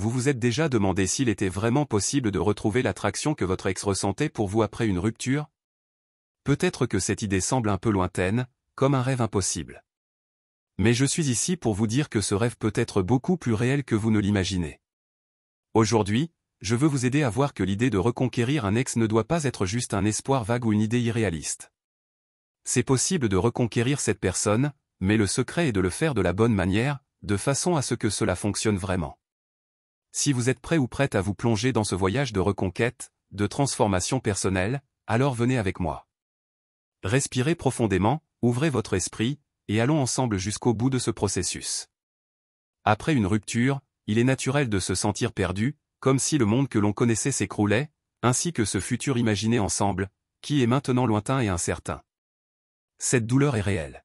vous vous êtes déjà demandé s'il était vraiment possible de retrouver l'attraction que votre ex ressentait pour vous après une rupture? Peut-être que cette idée semble un peu lointaine, comme un rêve impossible. Mais je suis ici pour vous dire que ce rêve peut être beaucoup plus réel que vous ne l'imaginez. Aujourd'hui, je veux vous aider à voir que l'idée de reconquérir un ex ne doit pas être juste un espoir vague ou une idée irréaliste. C'est possible de reconquérir cette personne, mais le secret est de le faire de la bonne manière, de façon à ce que cela fonctionne vraiment. Si vous êtes prêt ou prête à vous plonger dans ce voyage de reconquête, de transformation personnelle, alors venez avec moi. Respirez profondément, ouvrez votre esprit, et allons ensemble jusqu'au bout de ce processus. Après une rupture, il est naturel de se sentir perdu, comme si le monde que l'on connaissait s'écroulait, ainsi que ce futur imaginé ensemble, qui est maintenant lointain et incertain. Cette douleur est réelle.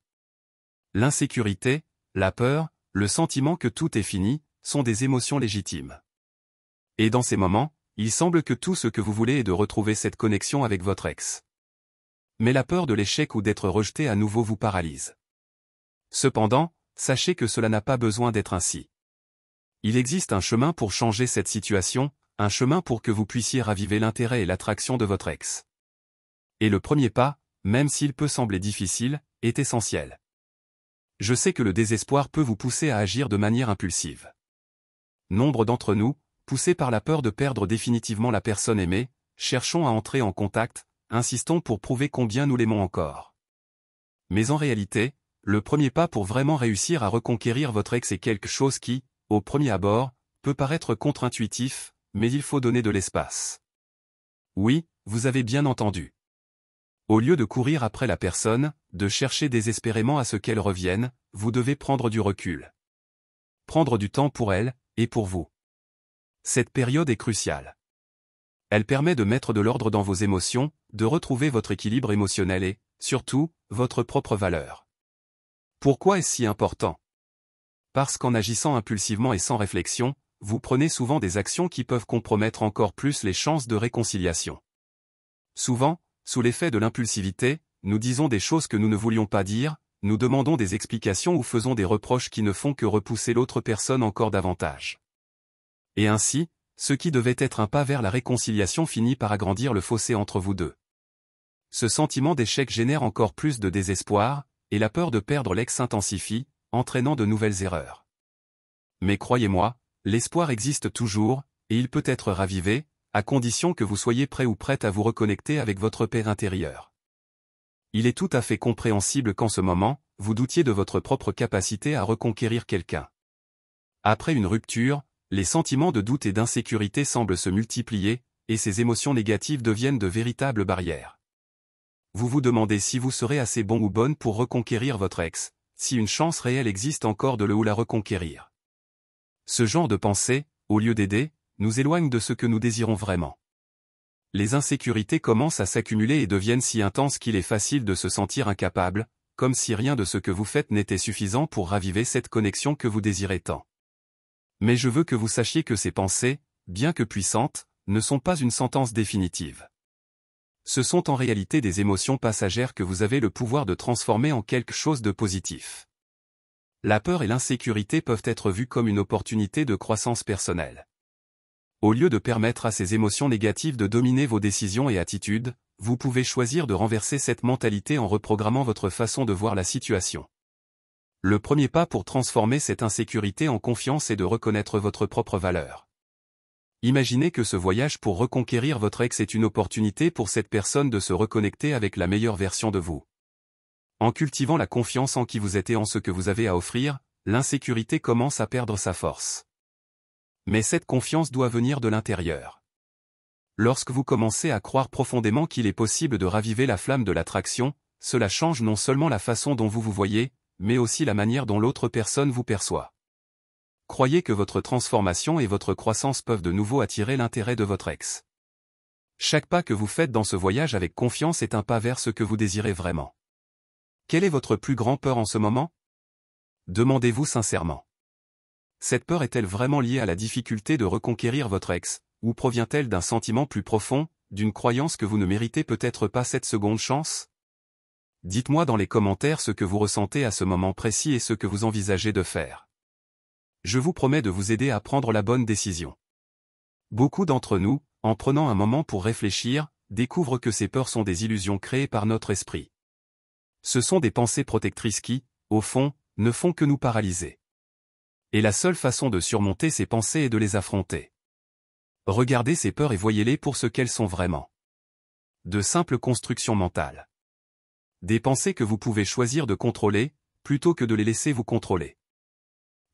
L'insécurité, la peur, le sentiment que tout est fini, sont des émotions légitimes. Et dans ces moments, il semble que tout ce que vous voulez est de retrouver cette connexion avec votre ex. Mais la peur de l'échec ou d'être rejeté à nouveau vous paralyse. Cependant, sachez que cela n'a pas besoin d'être ainsi. Il existe un chemin pour changer cette situation, un chemin pour que vous puissiez raviver l'intérêt et l'attraction de votre ex. Et le premier pas, même s'il peut sembler difficile, est essentiel. Je sais que le désespoir peut vous pousser à agir de manière impulsive. Nombre d'entre nous, poussés par la peur de perdre définitivement la personne aimée, cherchons à entrer en contact, insistons pour prouver combien nous l'aimons encore. Mais en réalité, le premier pas pour vraiment réussir à reconquérir votre ex est quelque chose qui, au premier abord, peut paraître contre-intuitif, mais il faut donner de l'espace. Oui, vous avez bien entendu. Au lieu de courir après la personne, de chercher désespérément à ce qu'elle revienne, vous devez prendre du recul. Prendre du temps pour elle, et pour vous. Cette période est cruciale. Elle permet de mettre de l'ordre dans vos émotions, de retrouver votre équilibre émotionnel et, surtout, votre propre valeur. Pourquoi est-ce si important? Parce qu'en agissant impulsivement et sans réflexion, vous prenez souvent des actions qui peuvent compromettre encore plus les chances de réconciliation. Souvent, sous l'effet de l'impulsivité, nous disons des choses que nous ne voulions pas dire, nous demandons des explications ou faisons des reproches qui ne font que repousser l'autre personne encore davantage. Et ainsi, ce qui devait être un pas vers la réconciliation finit par agrandir le fossé entre vous deux. Ce sentiment d'échec génère encore plus de désespoir, et la peur de perdre l'ex s'intensifie, entraînant de nouvelles erreurs. Mais croyez-moi, l'espoir existe toujours, et il peut être ravivé, à condition que vous soyez prêt ou prête à vous reconnecter avec votre paix intérieure. Il est tout à fait compréhensible qu'en ce moment, vous doutiez de votre propre capacité à reconquérir quelqu'un. Après une rupture, les sentiments de doute et d'insécurité semblent se multiplier, et ces émotions négatives deviennent de véritables barrières. Vous vous demandez si vous serez assez bon ou bonne pour reconquérir votre ex, si une chance réelle existe encore de le ou la reconquérir. Ce genre de pensée, au lieu d'aider, nous éloigne de ce que nous désirons vraiment. Les insécurités commencent à s'accumuler et deviennent si intenses qu'il est facile de se sentir incapable, comme si rien de ce que vous faites n'était suffisant pour raviver cette connexion que vous désirez tant. Mais je veux que vous sachiez que ces pensées, bien que puissantes, ne sont pas une sentence définitive. Ce sont en réalité des émotions passagères que vous avez le pouvoir de transformer en quelque chose de positif. La peur et l'insécurité peuvent être vues comme une opportunité de croissance personnelle. Au lieu de permettre à ces émotions négatives de dominer vos décisions et attitudes, vous pouvez choisir de renverser cette mentalité en reprogrammant votre façon de voir la situation. Le premier pas pour transformer cette insécurité en confiance est de reconnaître votre propre valeur. Imaginez que ce voyage pour reconquérir votre ex est une opportunité pour cette personne de se reconnecter avec la meilleure version de vous. En cultivant la confiance en qui vous êtes et en ce que vous avez à offrir, l'insécurité commence à perdre sa force. Mais cette confiance doit venir de l'intérieur. Lorsque vous commencez à croire profondément qu'il est possible de raviver la flamme de l'attraction, cela change non seulement la façon dont vous vous voyez, mais aussi la manière dont l'autre personne vous perçoit. Croyez que votre transformation et votre croissance peuvent de nouveau attirer l'intérêt de votre ex. Chaque pas que vous faites dans ce voyage avec confiance est un pas vers ce que vous désirez vraiment. Quelle est votre plus grande peur en ce moment? Demandez-vous sincèrement. Cette peur est-elle vraiment liée à la difficulté de reconquérir votre ex, ou provient-elle d'un sentiment plus profond, d'une croyance que vous ne méritez peut-être pas cette seconde chance? Dites-moi dans les commentaires ce que vous ressentez à ce moment précis et ce que vous envisagez de faire. je vous promets de vous aider à prendre la bonne décision. Beaucoup d'entre nous, en prenant un moment pour réfléchir, découvrent que ces peurs sont des illusions créées par notre esprit. Ce sont des pensées protectrices qui, au fond, ne font que nous paralyser. Et la seule façon de surmonter ces pensées est de les affronter. Regardez ces peurs et voyez-les pour ce qu'elles sont vraiment. De simples constructions mentales. Des pensées que vous pouvez choisir de contrôler, plutôt que de les laisser vous contrôler.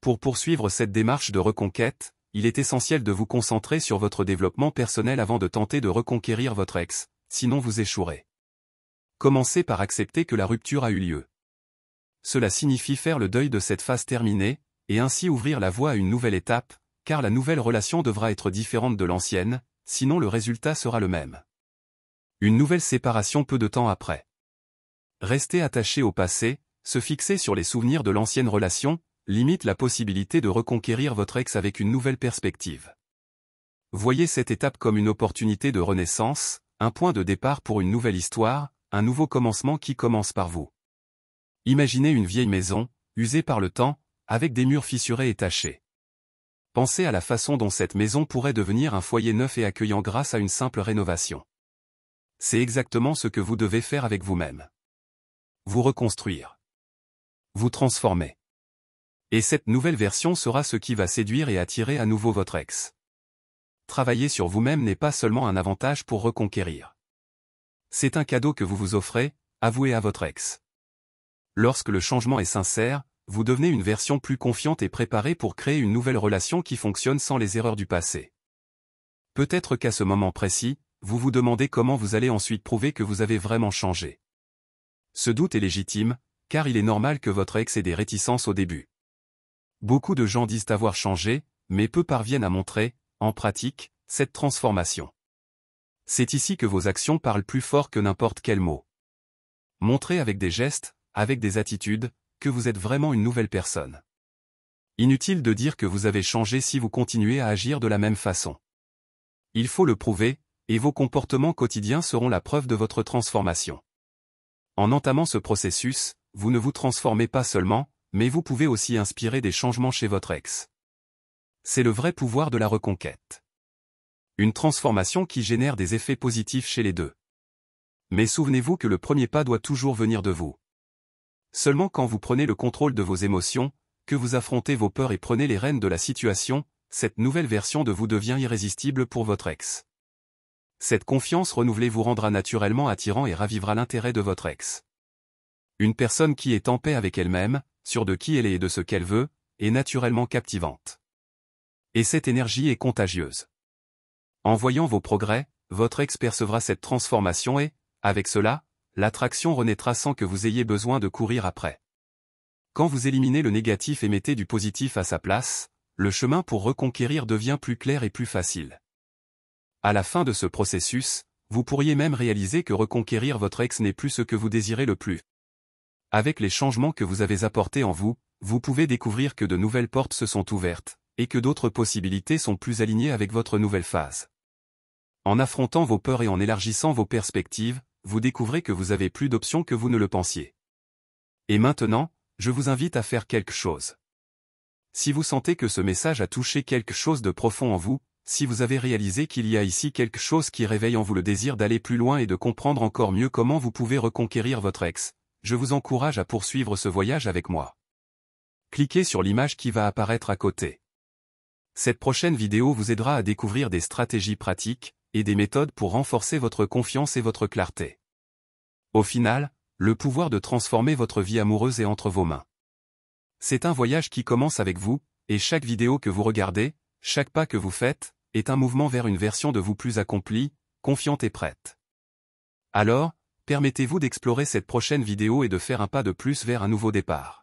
Pour poursuivre cette démarche de reconquête, il est essentiel de vous concentrer sur votre développement personnel avant de tenter de reconquérir votre ex, sinon vous échouerez. Commencez par accepter que la rupture a eu lieu. Cela signifie faire le deuil de cette phase terminée, et ainsi ouvrir la voie à une nouvelle étape, car la nouvelle relation devra être différente de l'ancienne, sinon le résultat sera le même. Une nouvelle séparation peu de temps après. Rester attaché au passé, se fixer sur les souvenirs de l'ancienne relation, limite la possibilité de reconquérir votre ex avec une nouvelle perspective. Voyez cette étape comme une opportunité de renaissance, un point de départ pour une nouvelle histoire, un nouveau commencement qui commence par vous. Imaginez une vieille maison, usée par le temps, avec des murs fissurés et tachés. Pensez à la façon dont cette maison pourrait devenir un foyer neuf et accueillant grâce à une simple rénovation. C'est exactement ce que vous devez faire avec vous-même. Vous reconstruire. Vous transformer. Et cette nouvelle version sera ce qui va séduire et attirer à nouveau votre ex. Travailler sur vous-même n'est pas seulement un avantage pour reconquérir. C'est un cadeau que vous vous offrez, avouez à votre ex. Lorsque le changement est sincère, vous devenez une version plus confiante et préparée pour créer une nouvelle relation qui fonctionne sans les erreurs du passé. Peut-être qu'à ce moment précis, vous vous demandez comment vous allez ensuite prouver que vous avez vraiment changé. Ce doute est légitime, car il est normal que votre ex ait des réticences au début. Beaucoup de gens disent avoir changé, mais peu parviennent à montrer, en pratique, cette transformation. C'est ici que vos actions parlent plus fort que n'importe quel mot. Montrez avec des gestes, avec des attitudes, que vous êtes vraiment une nouvelle personne. Inutile de dire que vous avez changé si vous continuez à agir de la même façon. Il faut le prouver, et vos comportements quotidiens seront la preuve de votre transformation. En entamant ce processus, vous ne vous transformez pas seulement, mais vous pouvez aussi inspirer des changements chez votre ex. C'est le vrai pouvoir de la reconquête. Une transformation qui génère des effets positifs chez les deux. Mais souvenez-vous que le premier pas doit toujours venir de vous. Seulement quand vous prenez le contrôle de vos émotions, que vous affrontez vos peurs et prenez les rênes de la situation, cette nouvelle version de vous devient irrésistible pour votre ex. Cette confiance renouvelée vous rendra naturellement attirant et ravivera l'intérêt de votre ex. Une personne qui est en paix avec elle-même, sûre de qui elle est et de ce qu'elle veut, est naturellement captivante. Et cette énergie est contagieuse. En voyant vos progrès, votre ex percevra cette transformation et, avec cela, l'attraction renaîtra sans que vous ayez besoin de courir après. Quand vous éliminez le négatif et mettez du positif à sa place, le chemin pour reconquérir devient plus clair et plus facile. À la fin de ce processus, vous pourriez même réaliser que reconquérir votre ex n'est plus ce que vous désirez le plus. Avec les changements que vous avez apportés en vous, vous pouvez découvrir que de nouvelles portes se sont ouvertes, et que d'autres possibilités sont plus alignées avec votre nouvelle phase. En affrontant vos peurs et en élargissant vos perspectives, vous découvrez que vous avez plus d'options que vous ne le pensiez. Et maintenant, je vous invite à faire quelque chose. Si vous sentez que ce message a touché quelque chose de profond en vous, si vous avez réalisé qu'il y a ici quelque chose qui réveille en vous le désir d'aller plus loin et de comprendre encore mieux comment vous pouvez reconquérir votre ex, je vous encourage à poursuivre ce voyage avec moi. Cliquez sur l'image qui va apparaître à côté. Cette prochaine vidéo vous aidera à découvrir des stratégies pratiques et des méthodes pour renforcer votre confiance et votre clarté. Au final, le pouvoir de transformer votre vie amoureuse est entre vos mains. C'est un voyage qui commence avec vous, et chaque vidéo que vous regardez, chaque pas que vous faites, est un mouvement vers une version de vous plus accomplie, confiante et prête. Alors, permettez-vous d'explorer cette prochaine vidéo et de faire un pas de plus vers un nouveau départ.